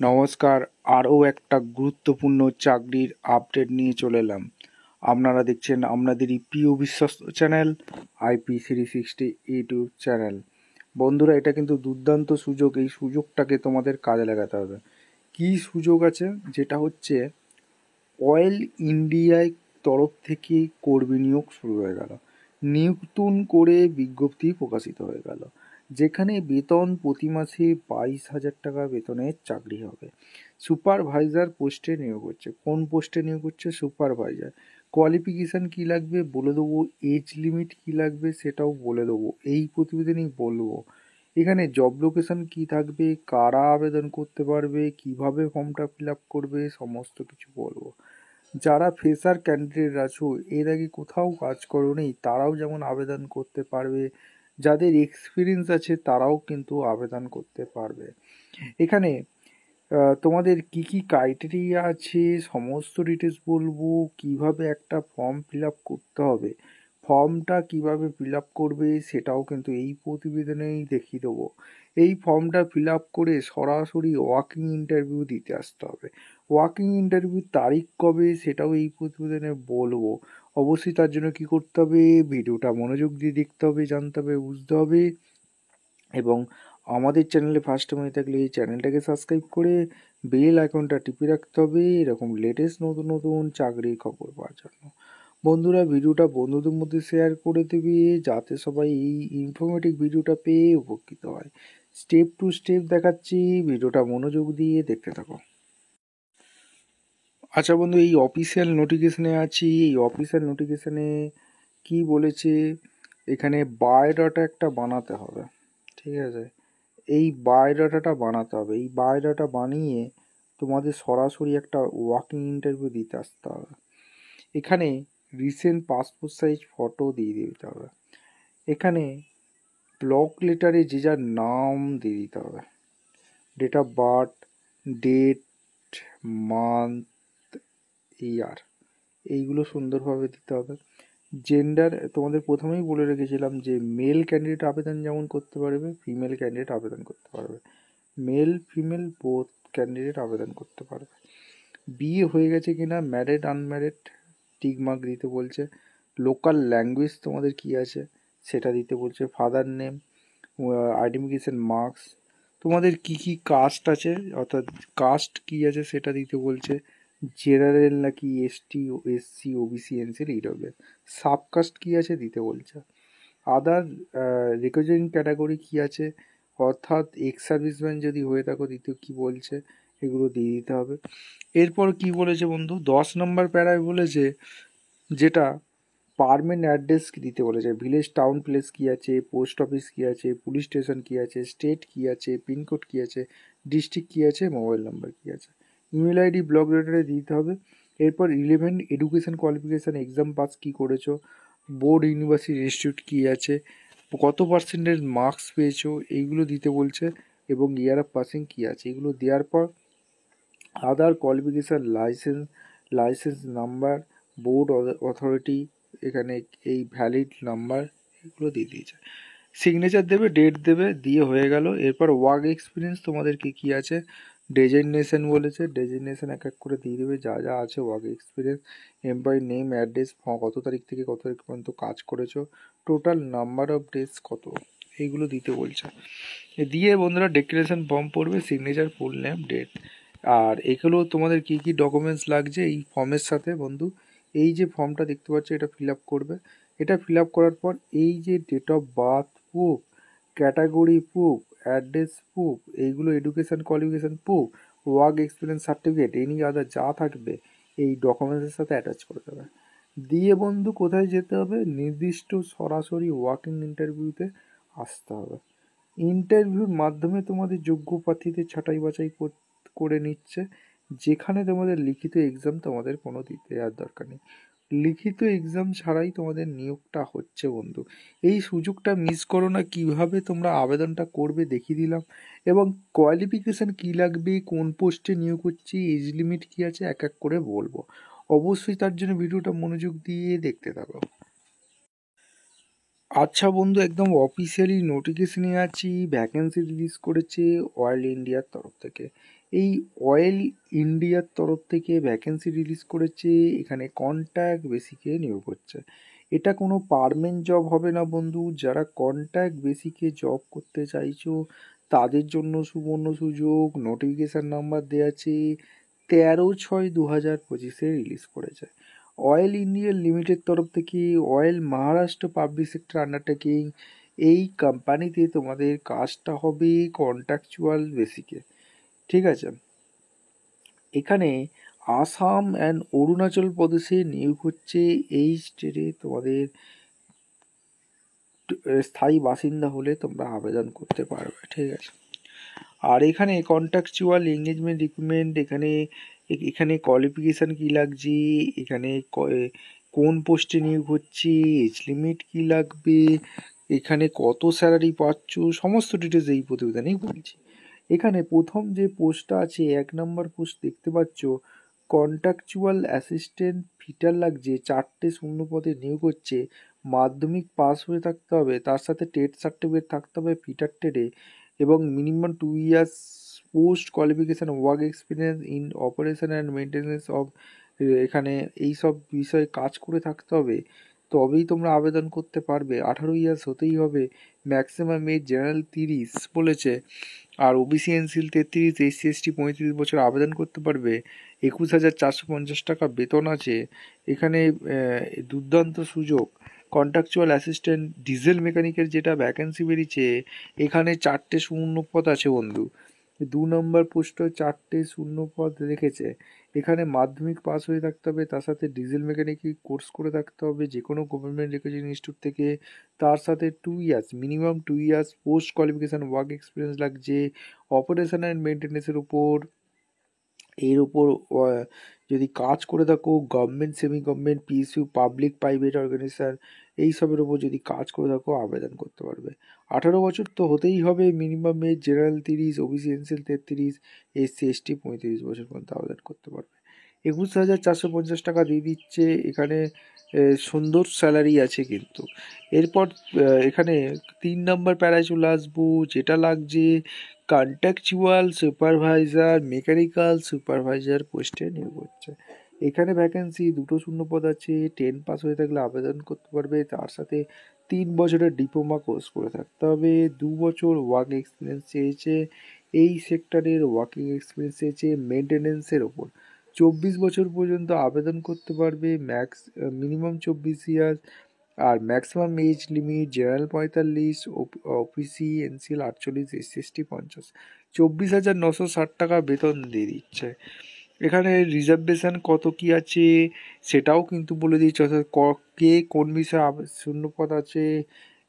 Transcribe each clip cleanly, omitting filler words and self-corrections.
নমস্কার, আরও একটা গুরুত্বপূর্ণ চাকরির আপডেট নিয়ে চলে এলাম। আপনারা দেখছেন আপনাদেরই প্রিয় বিশ্বস্ত চ্যানেল IP360 ইউটিউব চ্যানেল। বন্ধুরা, এটা কিন্তু দুর্দান্ত সুযোগ। এই সুযোগটাকে তোমাদের কাজে লাগাতে হবে। কী সুযোগ আছে? যেটা হচ্ছে অয়েল ইন্ডিয়ায় তরফ থেকে কর্মী নিয়োগ শুরু হয়ে গেল। নতুন করে বিজ্ঞপ্তি প্রকাশিত হয়ে গেল, যেখানে বেতন প্রতি মাসে 22,000 টাকা বেতনের চাকরি হবে। সুপারভাইজার পোস্টে নিয়োগ হচ্ছে। কোন পোস্টে নিয়োগ হচ্ছে? সুপারভাইজার। কোয়ালিফিকেশান কী লাগবে বলে দেবো, এজ লিমিট কী লাগবে সেটাও বলে দেবো, এই প্রতিবেদনেই বলবো। এখানে জব লোকেশান কী থাকবে, কারা আবেদন করতে পারবে, কিভাবে ফর্মটা ফিল আপ করবে, সমস্ত কিছু বলবো। যারা ফ্রেশার ক্যান্ডিডেট আছো, এর আগে কোথাও কাজ করোনি, তারাও যেমন আবেদন করতে পারবে। যাদের এক্সপিরিয়েন্স আছে তারাও কিন্তু আবেদন করতে পারবে। এখানে তোমাদের কি কি ক্রাইটেরিয়া আছে সমস্ত ডিটেলস বলবো। কিভাবে একটা ফর্ম ফিল আপ করতে হবে, ফর্মটা কিভাবে ফিল আপ করবে সেটাও কিন্তু এই প্রতিবেদনেই দেখিয়ে দেবো। এই ফর্মটা ফিল আপ করে সরাসরি ওয়াকিং ইন্টারভিউ দিতে আসতে হবে। ওয়াকিং ইন্টারভিউর তারিখ কবে সেটাও এই প্রতিবেদনে বলবো। অবশ্যই তার জন্য কি করতে হবে, ভিডিওটা মনোযোগ দিয়ে দেখতে হবে, জানতে হবে, বুঝতে হবে। এবং আমাদের চ্যানেলে ফার্স্ট টাইম হয়ে থাকলে এই চ্যানেলটাকে সাবস্ক্রাইব করে বেল আইকনটা টিপে রাখতে হবে, এরকম লেটেস্ট নতুন নতুন চাকরির খবর পাওয়ার জন্য। বন্ধুরা, ভিডিওটা বন্ধুদের মধ্যে শেয়ার করে দেবে, যাতে সবাই এই ইনফরমেটিভ ভিডিওটা পেয়ে উপকৃত হয়। স্টেপ টু স্টেপ দেখাচ্ছি, ভিডিওটা মনোযোগ দিয়ে দেখতে থাকো। আচ্ছা বন্ধু, এই অফিসিয়াল নোটিফিকেশানে আছি। এই অফিসিয়াল নোটিফিকেশানে কি বলেছে, এখানে বায়োডাটা একটা বানাতে হবে। ঠিক আছে, এই বায়োডাটাটা বানাতে হবে। এই বায়োডাটা বানিয়ে তোমাদের সরাসরি একটা ওয়াকিং ইন্টারভিউ দিতে আসতে হবে। এখানে রিসেন্ট পাসপোর্ট সাইজ ফটো দিয়ে দিতে হবে। এখানে ব্লক লেটারে যে যার নাম দিয়ে দিতে হবে, date of birth, date, month, year, এইগুলো সুন্দরভাবে দিতে হবে। জেন্ডার তোমাদের প্রথমেই বলে রেখেছিলাম যে মেল ক্যান্ডিডেট আবেদন যেমন করতে পারবে, ফিমেল ক্যান্ডিডেট আবেদন করতে পারবে। মেল ফিমেল বোথ ক্যান্ডিডেট আবেদন করতে পারবে। বিয়ে হয়ে গেছে কিনা, ম্যারিড আনম্যারিড, টিক মার্ক দিতে বলছে। লোকাল ল্যাঙ্গুয়েজ তোমাদের কি আছে সেটা দিতে বলছে। ফাদার নেম, আইডেন্টিফিকেশন মার্কস, তোমাদের কি কি কাস্ট আছে অর্থাৎ কাস্ট কি আছে সেটা দিতে বলছে। জেনারেল নাকি ST, SC, OBC, NC, EWS, subcaste কী আছে দিতে বলছে। আদার রিকগনাইজড ক্যাটাগরি কী আছে, অর্থাৎ এক্স সার্ভিসম্যান যদি হয়ে থাকো দ্বিতীয় কী বলছে, এগুলো দিয়ে দিতে হবে। এরপর কি বলেছে বন্ধু, 10 নম্বর প্যারায় বলেছে যেটা পারমানেন্ট অ্যাড্রেস দিতে বলেছে। ভিলেজ, টাউন, প্লেস কী আছে, পোস্ট অফিস কী আছে, পুলিশ স্টেশন কী আছে, স্টেট কী আছে, পিনকোড কী আছে, ডিস্ট্রিক্ট কী আছে, মোবাইল নাম্বার কী আছে। ইমেল ID ব্লক লেটারে দিতে হবে। এরপর 11 এডুকেশন কোয়ালিফিকেশান, এক্সাম পাস কী করেছো, বোর্ড, ইউনিভার্সিটি, ইনস্টিটিউট কী আছে, কত পার্সেন্টেজ মার্কস পেয়েছো, এইগুলো দিতে বলছে। এবং ইয়ার অফ পাসিং কী আছে, এগুলো দেওয়ার পর other qualification, license number, board authority, এখানে এই ভ্যালিড নাম্বার, এগুলো দিয়ে দিয়েছে। সিগনেচার দেবে, ডেট দেবে, দিয়ে হয়ে গেল। এরপর ওয়ার্ক এক্সপিরিয়েন্স তোমাদের কী আছে, ডেজিগনেশন বলেছে, ডেজিগনেশন এক এক করে দিয়ে দেবে যা যা আছে। Work experience, employee name, address, কত তারিখ থেকে কত তারিখ পর্যন্ত কাজ করেছো, টোটাল নাম্বার অফ ডেজ কত, এইগুলো দিতে বলছে। দিয়ে বন্ধুরা ডিক্লারেশন ফর্ম পড়বে, সিগনেচার, ফুল নেম, ডেট। আর এগুলো তোমাদের কী কী ডকুমেন্টস লাগছে এই ফর্মের সাথে বন্ধু, এই যে ফর্মটা দেখতে পাচ্ছ এটা ফিল আপ করবে। এটা ফিল আপ করার পর এই যে date of birth proof, category proof, address proof, এইগুলো education qualification proof, work experience certificate, any other যা থাকবে এই ডকুমেন্টসের সাথে অ্যাটাচ করে দেবে। দিয়ে বন্ধু কোথায় যেতে হবে, নির্দিষ্ট সরাসরি ওয়াকিং ইন্টারভিউতে আসতে হবে। ইন্টারভিউর মাধ্যমে তোমাদের যোগ্য প্রার্থীদের ছাঁটাই বাছাই করে নিচ্ছে, যেখানে তোমাদের লিখিত এক্সাম তোমাদের কোনো দিতে আর দরকার নেই। লিখিত এক্সাম ছাড়াই তোমাদের নিয়োগটা হচ্ছে বন্ধু। এই সুযোগটা মিস করো না। কিভাবে তোমরা আবেদনটা করবে দেখিয়ে দিলাম, এবং কোয়ালিফিকেশান কী লাগবে, কোন পোস্টে নিয়োগ হচ্ছে, এজ লিমিট কী আছে এক এক করে বলবো। অবশ্যই তার জন্য ভিডিওটা মনোযোগ দিয়ে দেখতে থাকো। আচ্ছা বন্ধু, একদম অফিসিয়ালি নোটিফিকেশনে আছি, ভ্যাকেন্সি রিলিজ করেছে অয়েল ইন্ডিয়ার তরফ থেকে। এই অয়েল ইন্ডিয়ার তরফ থেকে ভ্যাকেন্সি রিলিজ করেছে, এখানে কন্ট্যাক্ট বেসিকে নিয়োগ হচ্ছে। এটা কোনো পার্মানেন্ট জব হবে না বন্ধু। যারা কন্ট্যাক্ট বেসিকে জব করতে চাইছো তাদের জন্য সুবর্ণ সুযোগ। নোটিফিকেশান নাম্বার দেওয়া আছে 13/6/2025 রিলিজ করেছে অয়েল ইন্ডিয়া লিমিটেড তরফ থেকে। Oil Maharashtra public sector undertaking, এই কোম্পানিতে তোমাদের কাজটা হবে কন্ট্রাকচুয়াল বেসিকে। ঠিক আছে, এখানে আসাম অ্যান্ড অরুণাচল প্রদেশে নিয়োগ হচ্ছে। এই স্টেটে তোমাদের স্থায়ী বাসিন্দা হলে তোমরা আবেদন করতে পারবে। ঠিক আছে, আর এখানে কন্ট্রাকচুয়াল এঙ্গেজমেন্ট রিক্রুটমেন্ট, এখানে কোয়ালিফিকেশান কী লাগছে, এখানে কোন পোস্টে নিয়োগ হচ্ছে, এজ লিমিট কী লাগবে, এখানে কত স্যালারি পাচ্ছ, সমস্ত ডিটেলস এই প্রতিবেদনেই বলছি। এখানে প্রথম যে পোস্টটা আছে 1 নম্বর পোস্ট দেখতে পাচ্ছ, কন্ট্রাকচুয়াল অ্যাসিস্ট্যান্ট ফিটার লাগছে। 4টে শূন্য পদে নিয়োগ হচ্ছে। মাধ্যমিক পাস হয়ে থাকতে হবে, তার সাথে টেট সার্টিফিকেট থাকতে হবে ফিটার টেটে, এবং minimum 2 years post qualification work experience in operation and maintenance of, এখানে এই সব বিষয়ে কাজ করে থাকতে হবে, তবেই তোমরা আবেদন করতে পারবে। 18 ইয়ার্স হতেই হবে। ম্যাক্সিমাম এজ জেনারেল 30 বলেছে, আর ওবিসি এনসিল 33, এসসি এসটি 35 বছর আবেদন করতে পারবে। 21,450 টাকা বেতন আছে। এখানে দুর্দান্ত সুযোগ। কন্ট্রাকচুয়াল অ্যাসিস্ট্যান্ট ডিজেল মেকানিকের যেটা ভ্যাকেন্সি বেরিয়েছে, এখানে 4টে শূন্য পদ আছে বন্ধু। 2 নম্বর পোস্টে 4টে শূন্য পদ রেখেছে। এখানে মাধ্যমিক পাস হয়ে থাকতে হবে, তার সাথে ডিজেল মেকানিক কোর্স করে থাকতে হবে যে কোনো গভর্নমেন্ট রেকগনাইজড ইনস্টিটিউট থেকে, তার সাথে 2 years minimum 2 years post qualification work experience লাগছে অপারেশন অ্যান্ড মেনটেন্যান্সের উপর। এর উপর যদি কাজ করে থাকো government, semi government, PSU, public private organization, এইসবের উপর যদি কাজ করে থাকো আবেদন করতে পারবে। 18 বছর তো হতেই হবে। Minimum age general 30, OBC NCL 33, SC ST 35 বছর পর্যন্ত আবেদন করতে পারবে। 21,450 টাকা দিয়ে দিচ্ছে। এখানে সুন্দর স্যালারি আছে কিন্তু। এরপর এখানে 3 নম্বর প্যারায় চলে আসবো, যেটা লাগছে কন্ট্রাকচুয়াল সুপারভাইজার মেকানিক্যাল সুপারভাইজার পোস্টে নিয়োগ হচ্ছে। এখানে ভ্যাকেন্সি 2টো শূন্য পদ আছে। 10 পাস হয়ে থাকলে আবেদন করতে পারবে, তার সাথে 3 বছরের ডিপ্লোমা কোর্স করে থাকতে হবে। 2 বছর ওয়ার্ক এক্সপিরিয়েন্স চেয়েছে। এই সেক্টরের ওয়ার্কিং এক্সপিরিয়েন্স চেয়েছে মেনটেন্যান্সের ওপর। 24 বছর পর্যন্ত আবেদন করতে পারবে, মিনিমাম 24 ইয়ার্স, আর maximum age limit general 45, OBC NCL 48, SC ST 50। 24,960 টাকা বেতন দিয়ে দিচ্ছে। এখানে রিজার্ভেশন কত কি আছে সেটাও কিন্তু বলে দিচ্ছে, অর্থাৎ কে কোন বিষয়ে শূন্যপদ আছে।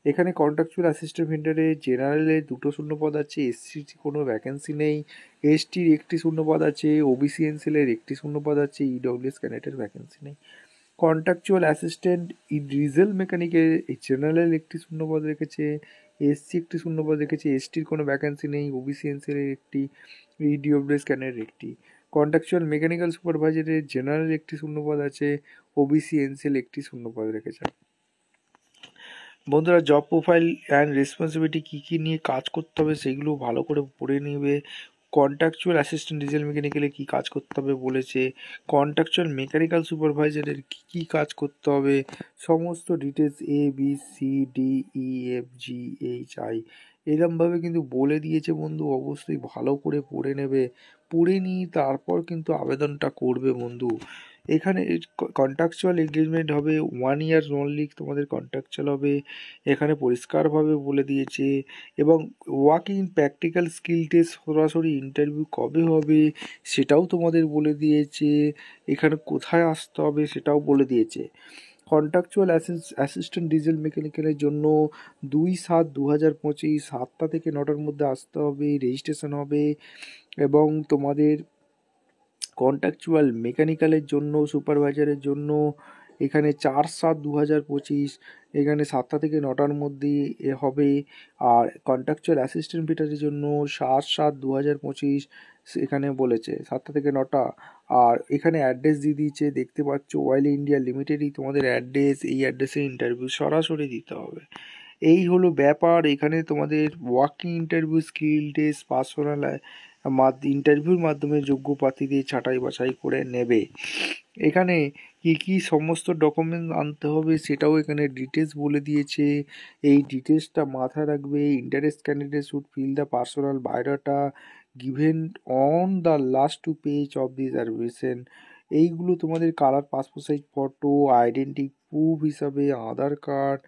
এখানে কন্ট্রাকচুয়াল অ্যাসিস্ট্যান্ট ভেন্ডারে জেনারেলে 2টো শূন্যপদ আছে, এসসির কোনো ভ্যাকেন্সি নেই, এসটির 1টি শূন্যপদ আছে, ওবিসি এনসিএলের 1টি শূন্যপদ আছে, ইডব্লিউএস ক্যান্ডিডেটের ভ্যাকেন্সি নেই। কন্ট্রাকচুয়াল অ্যাসিস্ট্যান্ট ডিজেল মেকানিকের জেনারেল 1টি শূন্যপদ রেখেছে, এসসি 1টি শূন্যপদ রেখেছে, এসটির কোনো ভ্যাকেন্সি নেই, ওবিসি এনসিএলের 1টি, ইডব্লিউএস ক্যান্ডিডেটের 1টি। কন্ট্রাকচুয়াল মেকানিক্যাল সুপারভাইজারের জেনারেল 1টি শূন্যপদ আছে, ওবিসি এনসিএল 1টি শূন্যপদ রেখেছে। বন্ধুরা, জব প্রোফাইল অ্যান্ড রেসপন্সিবিলিটি কী কী নিয়ে কাজ করতে হবে সেগুলো ভালো করে পড়ে নেবে। কন্ট্রাকচুয়াল অ্যাসিস্ট্যান্ট ডিজেল মেকানিক্যালে কী কাজ করতে হবে বলেছে, কন্ট্রাকচুয়াল মেকানিক্যাল সুপারভাইজারের কী কী কাজ করতে হবে, সমস্ত ডিটেলস ABCDEFGHI এরমভাবে কিন্তু বলে দিয়েছে বন্ধু। অবশ্যই ভালো করে পড়ে নেবে, পড়ে নিয়ে তারপর কিন্তু আবেদনটা করবে বন্ধু। এখানে কন্ট্রাকচুয়াল এঙ্গেজমেন্ট হবে 1 ইয়ার অনলি, তোমাদের কন্ট্রাকচুয়াল হবে, এখানে পরিষ্কারভাবে বলে দিয়েছে। এবং ওয়ার্কিং প্র্যাকটিক্যাল স্কিল টেস্ট, সরাসরি ইন্টারভিউ কবে হবে সেটাও তোমাদের বলে দিয়েছে। এখানে কোথায় আসতে হবে সেটাও বলে দিয়েছে। কন্ট্রাকচুয়াল অ্যাসিস্ট্যান্ট ডিজেল মেকানিক্যালের জন্য 2/7/2025 7টা থেকে 9টার মধ্যে আসতে হবে, রেজিস্ট্রেশন হবে। এবং তোমাদের কন্ট্রাকচুয়াল মেকানিক্যালের জন্য সুপারভাইজারের জন্য এখানে 4/7/2025, এখানে 7টা থেকে 9টার মধ্যে হবে। আর কন্ট্রাকচুয়াল অ্যাসিস্ট্যান্ট ফিটারের জন্য 7/7/2025 এখানে বলেছে 7টা থেকে 9টা। আর এখানে অ্যাড্রেস দিয়ে দিয়েছে, দেখতে পাচ্ছ অয়েল ইন্ডিয়া লিমিটেডই তোমাদের অ্যাড্রেস, এই অ্যাড্রেসে ইন্টারভিউ সরাসরি দিতে হবে। এই হলো ব্যাপার। এখানে তোমাদের walking interview, skill test, personal ইন্টারভিউর মাধ্যমে যোগ্য প্রার্থীদের ছাঁটাই বাছাই করে নেবে। এখানে কি কি সমস্ত ডকুমেন্ট আনতে হবে সেটাও এখানে ডিটেলস বলে দিয়েছে। এই ডিটেলসটা মাথায় রাখবে। Interest candidate should fill the personal biodata given on the last 2 page of this admission. এইগুলো তোমাদের colour passport size photo, identi proof হিসাবে আধার কার্ড,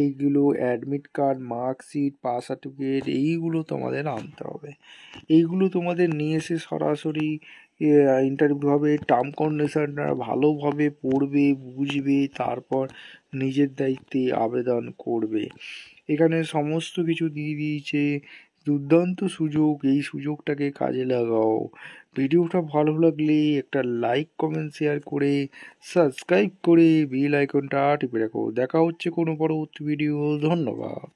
এইগুলো admit card, marksheet, pass certificate, এইগুলো তোমাদের আনতে হবে। এইগুলো তোমাদের নিয়ে এসে সরাসরি ইন্টারভিউ হবে। টার্ম কন্ডিশনটা ভালোভাবে পড়বে, বুঝবে, তারপর নিজের দায়িত্বে আবেদন করবে। এখানে সমস্ত কিছু দিয়ে দিয়েছে। দুর্দান্ত সুযোগ, এই সুযোগটাকে কাজে লাগাও। ভিডিওটা ভালো লাগলে একটা লাইক, কমেন্ট, শেয়ার করে সাবস্ক্রাইব করে বেল আইকনটা টিপে রাখো। দেখা হচ্ছে কোনো পরবর্তী ভিডিও। ধন্যবাদ।